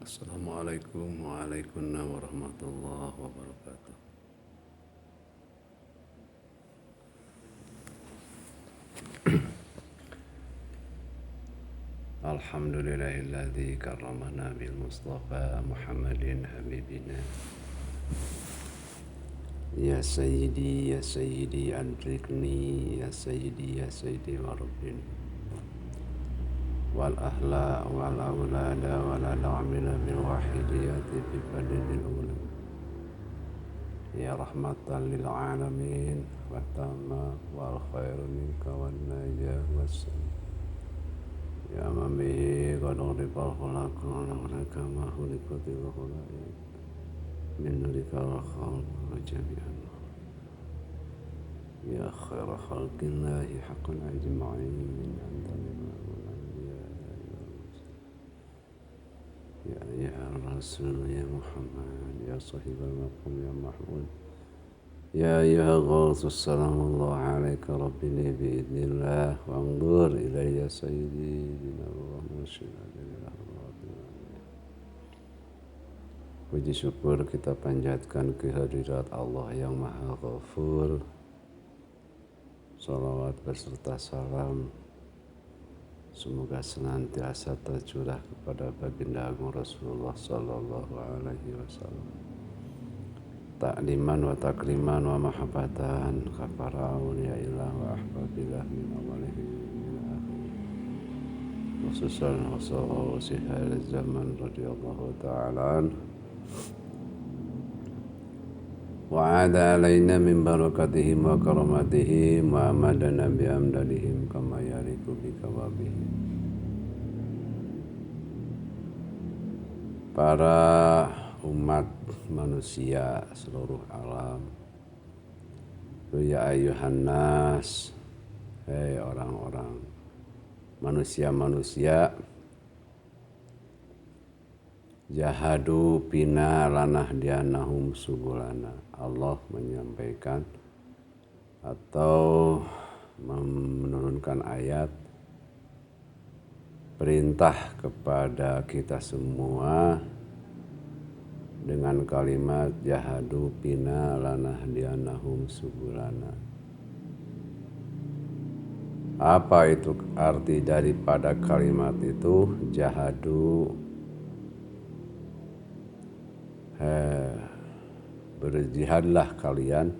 Assalamualaikum warahmatullahi wabarakatuh. Alhamdulillahilladzi karramana bil Mustafa Muhammadin habibina. Ya Sayyidi adrikni ya Sayyidi warabbini. Wal ahla wal awlada wal amila bil wahidiyati bi fadlil ulam. Ya rahmatan lil alamin wa tamma wal khairu minka wan najah wassalam. Ya man bihi qad ghaliba al-khalaq wa laka ma khuliqatil khalaiq min nurika al-khalq jami'an. Ya khaira khalqillahi haqqan ajma'in min antamina wal anbiya ya Rasul ya Muhammad ya sahibal maqam ya Mahmud ya ayyuha ghawthus salamullah alaika rabbi li bi'idnillah wa andur ilayya sayyidi binallah musyidadillah. Puji syukur kita panjatkan kehadirat Allah yang Maha Ghafur. Salawat beserta salam semoga senantiasa tercurah kepada baginda Agung Rasulullah sallallahu alaihi wasallam. Ta'liman wa takriman wa mahabbatan kafara awliyaillah wa ahbabillah min awalihim min akhirih. Khususan wasihal zaman radiyallahu ta'ala wa ada alaina min barakatihim wa karamatihim wa amadana bi amdalihim kama yaliku bi kawabihim. Para umat manusia seluruh alam, ya ayyuhan nas, hei orang-orang manusia-manusia, jahadu pina lanah dianahum subulana. Allah menyampaikan atau menurunkan ayat perintah kepada kita semua dengan kalimat jahadu pina lanah dianahum subulana. Apa itu arti daripada kalimat itu? Jahadu, berjihadlah kalian.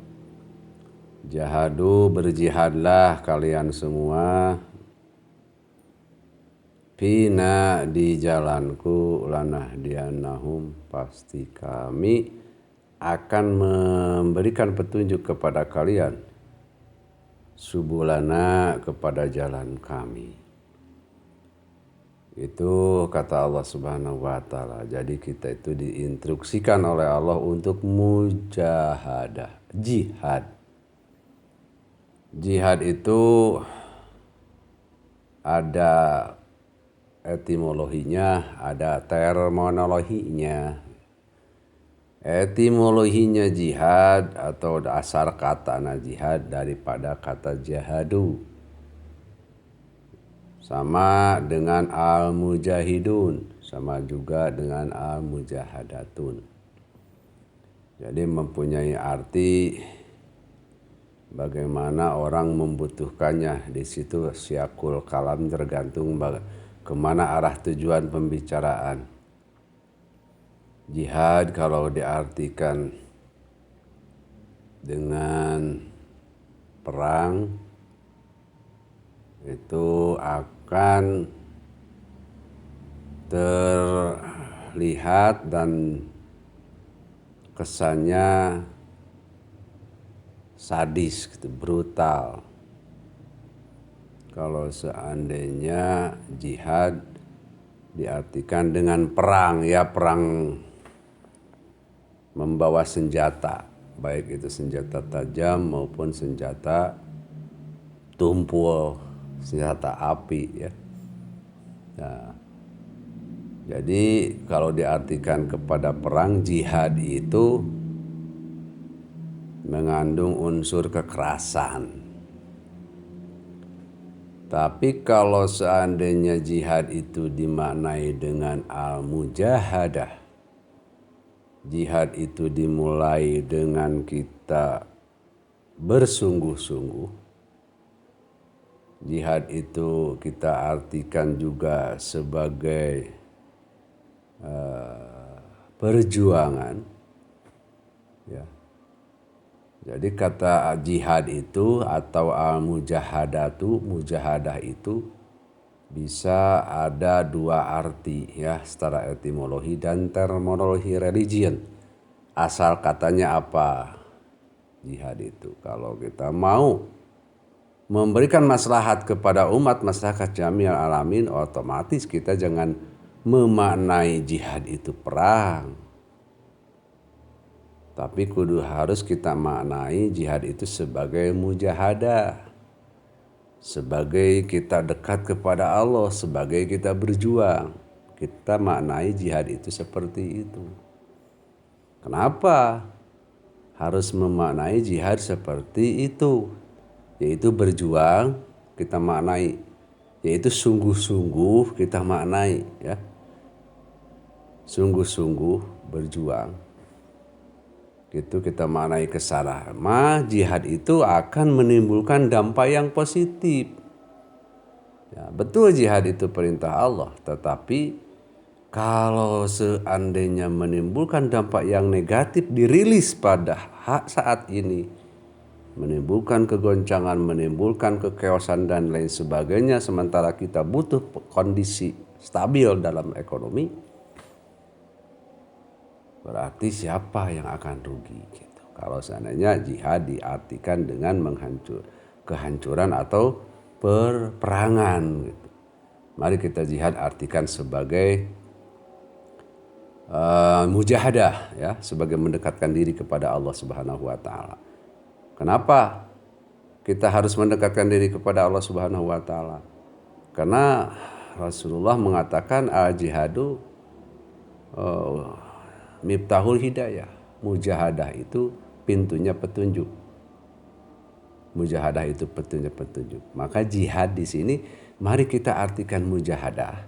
Jahadu, berjihadlah kalian semua. Pina, di jalanku, lanah dianahum, pasti kami akan memberikan petunjuk kepada kalian. Subulana, kepada jalan kami. Itu kata Allah Subhanahu wa ta'ala. Jadi kita itu diinstruksikan oleh Allah untuk mujahadah, jihad. Jihad itu ada etimologinya, ada terminologinya. Etimologinya jihad atau asal kata jihad daripada kata jahadu. Sama dengan al-mujahidun, sama juga dengan al-mujahadatun. Jadi mempunyai arti bagaimana orang membutuhkannya. Di situ siakul kalam tergantung kemana arah tujuan pembicaraan. Jihad kalau diartikan dengan perang itu akan terlihat dan kesannya sadis, gitu, brutal. Kalau seandainya jihad diartikan dengan perang, ya perang membawa senjata, baik itu senjata tajam maupun senjata tumpul, senjata api, ya. Nah, jadi kalau diartikan kepada perang, jihad itu mengandung unsur kekerasan. Tapi kalau seandainya jihad itu dimaknai dengan al-mujahadah, jihad itu dimulai dengan kita bersungguh-sungguh, jihad itu kita artikan juga sebagai perjuangan, ya. Jadi kata jihad itu atau al-mujahadatu, mujahadah itu bisa ada dua arti ya secara etimologi dan terminologi religion. Asal katanya apa jihad itu? Kalau kita mau memberikan maslahat kepada umat masyarakat jami'al alamin, otomatis kita jangan memaknai jihad itu perang. Tapi kudu harus kita maknai jihad itu sebagai mujahadah. Sebagai kita dekat kepada Allah, sebagai kita berjuang. Kita maknai jihad itu seperti itu. Kenapa harus memaknai jihad seperti itu? Yaitu berjuang kita maknai, yaitu sungguh-sungguh kita maknai, ya. Sungguh-sungguh berjuang. Itu kita maknai ke sana. Jihad itu akan menimbulkan dampak yang positif. Ya, betul jihad itu perintah Allah, tetapi kalau seandainya menimbulkan dampak yang negatif dirilis pada saat ini, menimbulkan kegoncangan, menimbulkan kekeosan dan lain sebagainya, sementara kita butuh kondisi stabil dalam ekonomi, berarti siapa yang akan rugi gitu. Kalau seandainya jihad diartikan dengan kehancuran atau peperangan gitu. Mari kita jihad artikan sebagai mujahadah, ya, sebagai mendekatkan diri kepada Allah Subhanahu wa taala. Kenapa kita harus mendekatkan diri kepada Allah Subhanahu wa taala? Karena Rasulullah mengatakan al-jihadu miftahul hidayah. Mujahadah itu pintunya petunjuk. Mujahadah itu pintunya petunjuk. Maka jihad di sini mari kita artikan mujahadah.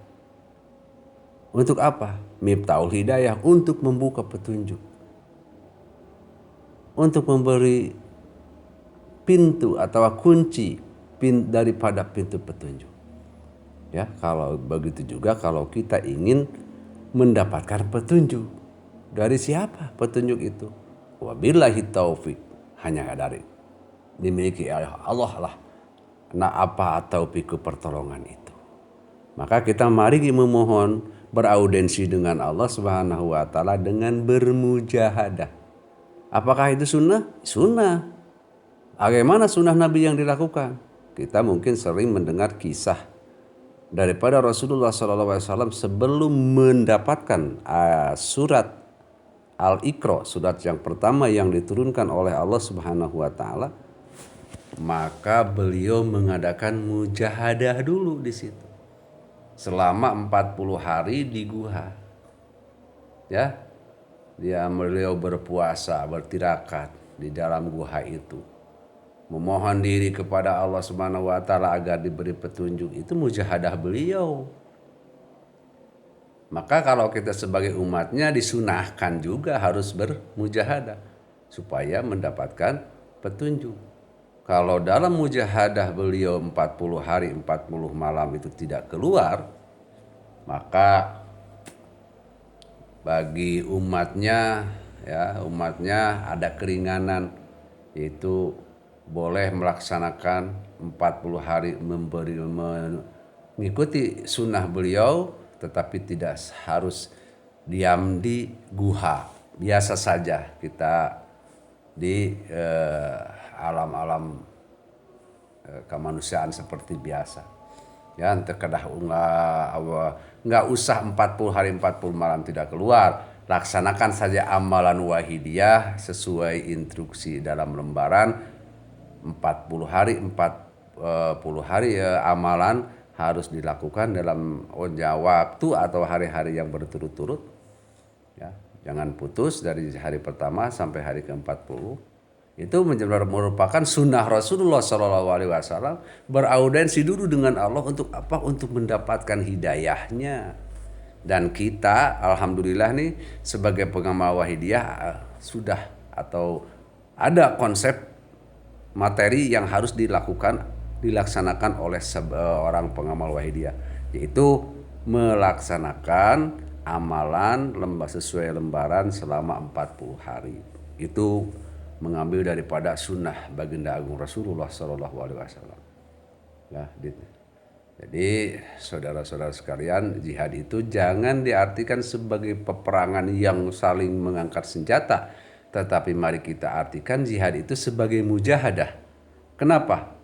Untuk apa? Miftahul hidayah, untuk membuka petunjuk. Untuk memberi pintu atau kunci daripada pintu petunjuk. Ya, kalau begitu juga kalau kita ingin mendapatkan petunjuk. Dari siapa petunjuk itu? Wabillahi taufik, hanya dari dimiliki oleh Allah lah. Nah, apa taufikku pertolongan itu? Maka kita mari memohon beraudensi dengan Allah Subhanahu wa taala dengan bermujahadah. Apakah itu sunnah? Sunnah. Bagaimana sunnah Nabi yang dilakukan? Kita mungkin sering mendengar kisah daripada Rasulullah SAW sebelum mendapatkan surat Al-Iqra, surat yang pertama yang diturunkan oleh Allah Subhanahu wa taala, maka beliau mengadakan mujahadah dulu di situ. Selama 40 hari di guha. Ya. Beliau berpuasa, bertirakat di dalam guha itu. Memohon diri kepada Allah Subhanahu wa taala agar diberi petunjuk. Itu mujahadah beliau. Maka kalau kita sebagai umatnya disunahkan juga harus bermujahadah supaya mendapatkan petunjuk. Kalau dalam mujahadah beliau 40 hari 40 malam itu tidak keluar, maka bagi umatnya, ya, umatnya ada keringanan, yaitu boleh melaksanakan 40 hari mengikuti sunnah beliau, tetapi tidak harus diam di guha. Biasa saja kita di alam-alam kemanusiaan seperti biasa. Ya, terkedah nggak usah 40 hari 40 malam tidak keluar. Laksanakan saja amalan wahidiyah sesuai instruksi dalam lembaran 40 hari 40 hari amalan harus dilakukan dalam waktu atau hari-hari yang berturut-turut, ya. Jangan putus dari hari pertama sampai hari ke-40. Itu merupakan sunnah Rasulullah SAW, beraudensi dulu dengan Allah untuk apa? Untuk mendapatkan hidayahnya. Dan kita alhamdulillah nih sebagai pengamal wahidiyah sudah atau ada konsep materi yang harus dilaksanakan oleh seorang pengamal wahidiyah, yaitu melaksanakan amalan sesuai lembaran selama 40 hari. Itu mengambil daripada sunnah baginda agung Rasulullah SAW. Ya, jadi saudara-saudara sekalian, jihad itu jangan diartikan sebagai peperangan yang saling mengangkat senjata, tetapi mari kita artikan jihad itu sebagai mujahadah. Kenapa?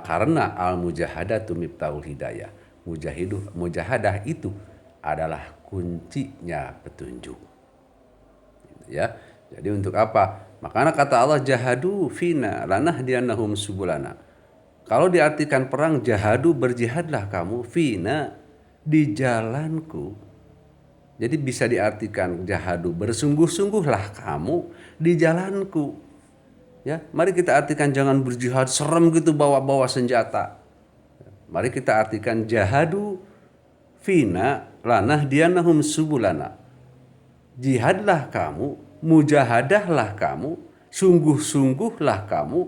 Karena al-mujahadatu miftahul hidayah. Mujahadah itu adalah kuncinya petunjuk. Ya. Jadi untuk apa? Makanya kata Allah jahadu fina lanahdiyannahum subulana. Kalau diartikan perang, jahadu berjihadlah kamu fina di jalanku. Jadi bisa diartikan jahadu bersungguh-sungguhlah kamu di jalanku. Ya, mari kita artikan jangan berjihad serem gitu bawa-bawa senjata. Mari kita artikan jahadu fina lanahdiyannahum subulana. Jihadlah kamu, mujahadahlah kamu, sungguh-sungguhlah kamu,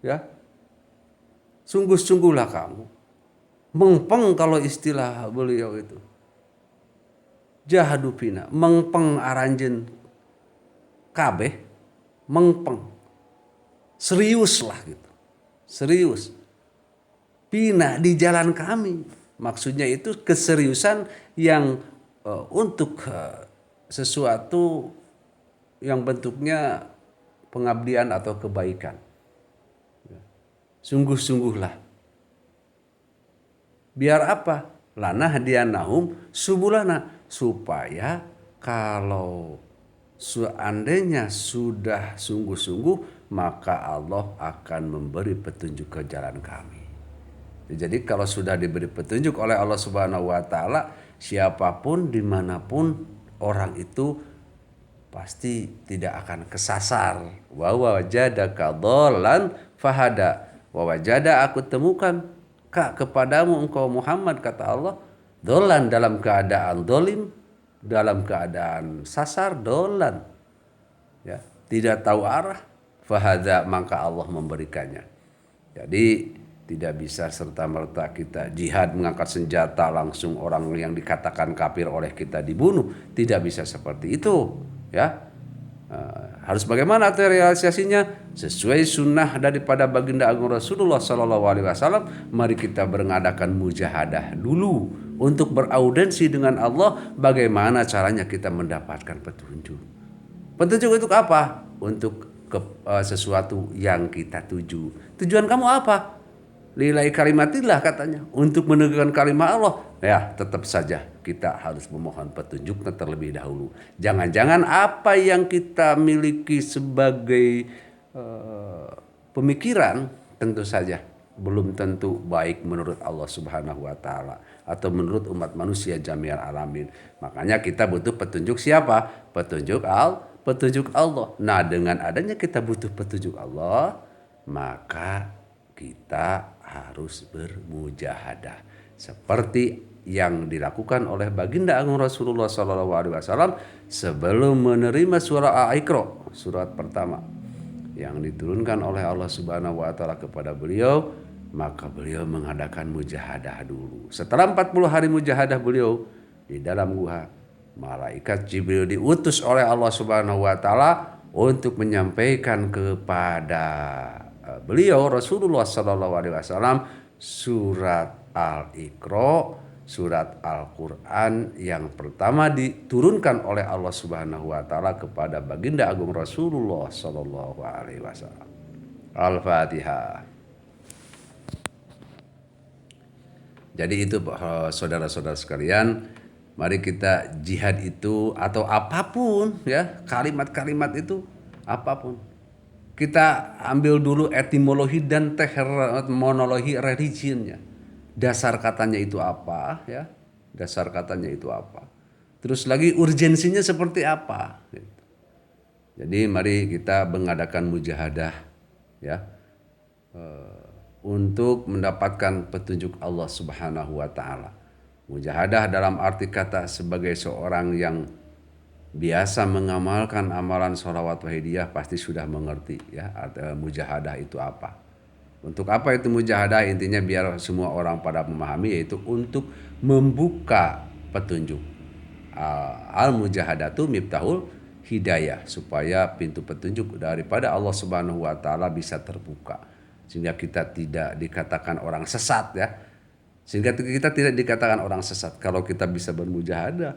ya, sungguh-sungguhlah kamu. Mengpeng kalau istilah beliau itu. Jahadu fina, mengpeng aranjen kabeh, mengpeng. Serius lah gitu. Serius. Pina di jalan kami. Maksudnya itu keseriusan yang untuk sesuatu yang bentuknya pengabdian atau kebaikan. Sungguh-sungguhlah. Biar apa? Lanahdiyannahum subulana. Supaya kalau seandainya sudah sungguh-sungguh, maka Allah akan memberi petunjuk ke jalan kami. Jadi kalau sudah diberi petunjuk oleh Allah Subhanahu wa taala, siapapun dimanapun orang itu pasti tidak akan kesasar. Wa wajadaka dhallan fahada. Wa wajada aku temukan kepadamu engkau Muhammad, kata Allah, dhallan dalam keadaan dolim, dalam keadaan sasar, dhallan. Ya, tidak tahu arah, fahada, maka Allah memberikannya. Jadi tidak bisa serta-merta kita jihad mengangkat senjata langsung orang yang dikatakan kafir oleh kita dibunuh. Tidak bisa seperti itu, ya. Harus bagaimana realisasinya? Sesuai sunnah daripada baginda agung Rasulullah SAW. Mari kita mengadakan mujahadah dulu untuk beraudensi dengan Allah. Bagaimana caranya kita mendapatkan petunjuk? Petunjuk untuk apa? Untuk sesuatu yang kita tuju. Tujuan kamu apa? Lillahi kalimatillah katanya, untuk menegakkan kalimat Allah. Ya, tetap saja kita harus memohon petunjuknya terlebih dahulu. Jangan-jangan apa yang kita miliki sebagai pemikiran tentu saja belum tentu baik menurut Allah Subhanahu wa taala atau menurut umat manusia jami'al alamin. Makanya kita butuh petunjuk siapa? Petunjuk Allah. Nah, dengan adanya kita butuh petunjuk Allah, maka kita harus bermujahadah seperti yang dilakukan oleh baginda agung Rasulullah SAW sebelum menerima surah Al-Iqra, surat pertama yang diturunkan oleh Allah Subhanahu wa taala kepada beliau, maka beliau mengadakan mujahadah dulu. Setelah 40 hari mujahadah beliau di dalam gua, malaikat Jibril diutus oleh Allah Subhanahu wa taala untuk menyampaikan kepada beliau Rasulullah SAW surat Al-Iqra, surat Al-Quran yang pertama diturunkan oleh Allah Subhanahu wa taala kepada baginda agung Rasulullah SAW. Al-Fatihah. Jadi itu saudara-saudara sekalian, mari kita jihad itu atau apapun, ya, kalimat-kalimat itu apapun. Kita ambil dulu etimologi dan terminologi religinya. Dasar katanya itu apa, ya? Dasar katanya itu apa? Terus lagi urgensinya seperti apa? Jadi mari kita mengadakan mujahadah ya untuk mendapatkan petunjuk Allah Subhanahu wa taala. Mujahadah dalam arti kata sebagai seorang yang biasa mengamalkan amalan sholawat wahidiyah pasti sudah mengerti ya mujahadah itu apa. Untuk apa itu mujahadah? Intinya biar semua orang pada memahami, yaitu untuk membuka petunjuk. Al-mujahadatu miftahul hidayah, supaya pintu petunjuk daripada Allah Subhanahu wa taala bisa terbuka. Sehingga kita tidak dikatakan orang sesat ya. Sehingga kita tidak dikatakan orang sesat kalau kita bisa bermujahadah.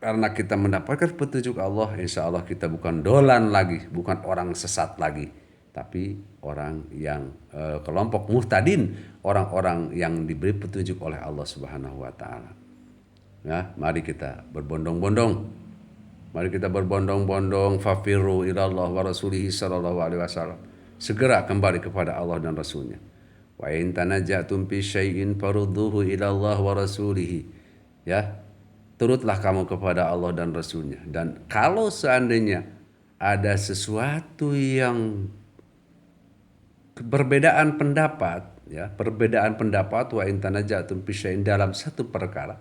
Karena kita mendapatkan petunjuk Allah, insya Allah kita bukan dolan lagi, bukan orang sesat lagi, tapi orang yang kelompok muhtadin, orang-orang yang diberi petunjuk oleh Allah Subhanahu wa taala. Ya, mari kita berbondong-bondong. Mari kita berbondong-bondong fafiru ilallah wa rasulihi sallallahu alaihi wasallam. Segera kembali kepada Allah dan Rasulnya. Wa in tanajatum fi syai'in farudduhu ilallah wa rasulihi. Ya, turutlah kamu kepada Allah dan Rasulnya. Dan kalau seandainya ada sesuatu yang perbedaan pendapat, ya, perbedaan pendapat wa in tanajatum fi syai'in dalam satu perkara,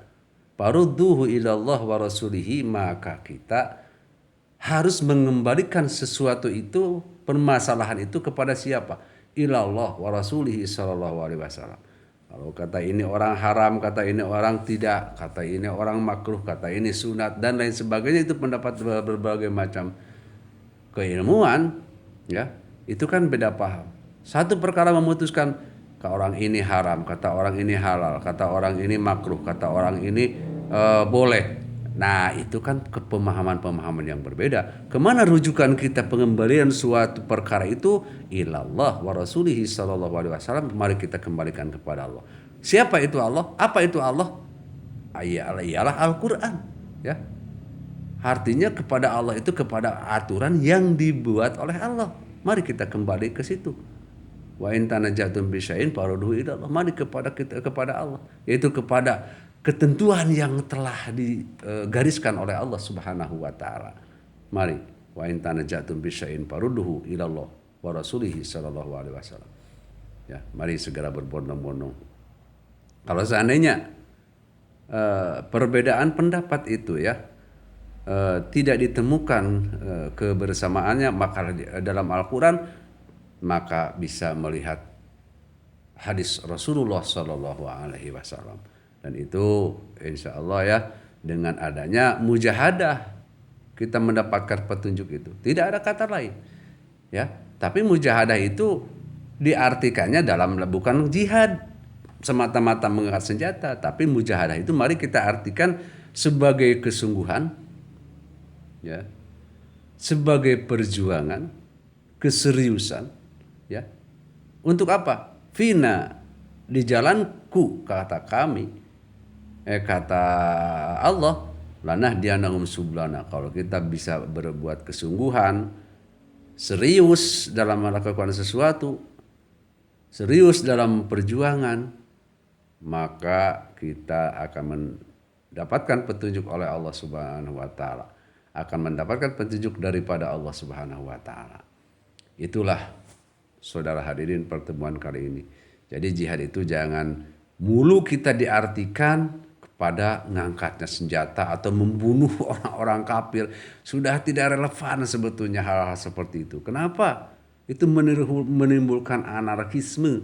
farudduhu ilallah wa rasulihi, maka kita harus mengembalikan sesuatu itu, permasalahan itu kepada siapa? Ilallah wa rasulihi sallallahu alaihi wasallam. Kalau kata ini orang haram, kata ini orang tidak, kata ini orang makruh, kata ini sunat dan lain sebagainya, itu pendapat berbagai macam keilmuan, ya, itu kan beda paham. Satu perkara memutuskan kata orang ini haram, kata orang ini halal, kata orang ini makruh, kata orang ini boleh. Nah, itu kan pemahaman-pemahaman yang berbeda. Kemana rujukan kita pengembalian suatu perkara itu? Ilallah wa rasulihi sallallahu alaihi wasallam. Mari kita kembalikan kepada Allah. Siapa itu Allah? Apa itu Allah? Ialah Al-Quran, ya. Artinya kepada Allah itu kepada aturan yang dibuat oleh Allah. Mari kita kembali ke situ. Wa in tanajatum bi syai'in farudduhu ilallah. Mari kepada Allah, yaitu kepada ketentuan yang telah digariskan oleh Allah Subhanahu wa taala. Mari, wa in tanajatum bi syai'in farudduhu ilallah wa rasulihi sallallahu alaihi wasallam. Ya, mari segera berbondong-bondong. Kalau seandainya perbedaan pendapat itu ya tidak ditemukan kebersamaannya, maka dalam Al-Quran, maka bisa melihat hadis Rasulullah sallallahu alaihi wasallam. Dan itu insya Allah ya, dengan adanya mujahadah kita mendapatkan petunjuk itu. Tidak ada kata lain, ya. Tapi mujahadah itu diartikannya dalam bukan jihad semata-mata mengangkat senjata, tapi mujahadah itu mari kita artikan sebagai kesungguhan, ya, sebagai perjuangan, keseriusan, ya. Untuk apa? Fina, di jalanku, kata kami. Kata Allah, lanah dianahum sublana. Kalau kita bisa berbuat kesungguhan, serius dalam melakukan sesuatu, serius dalam perjuangan, maka kita akan mendapatkan petunjuk oleh Allah Subhanahu wa taala, akan mendapatkan petunjuk daripada Allah Subhanahu wa taala. Itulah saudara hadirin pertemuan kali ini. Jadi jihad itu jangan mulu kita diartikan pada ngangkatnya senjata atau membunuh orang-orang kafir. Sudah tidak relevan sebetulnya hal-hal seperti itu. Kenapa? Itu menimbulkan anarkisme.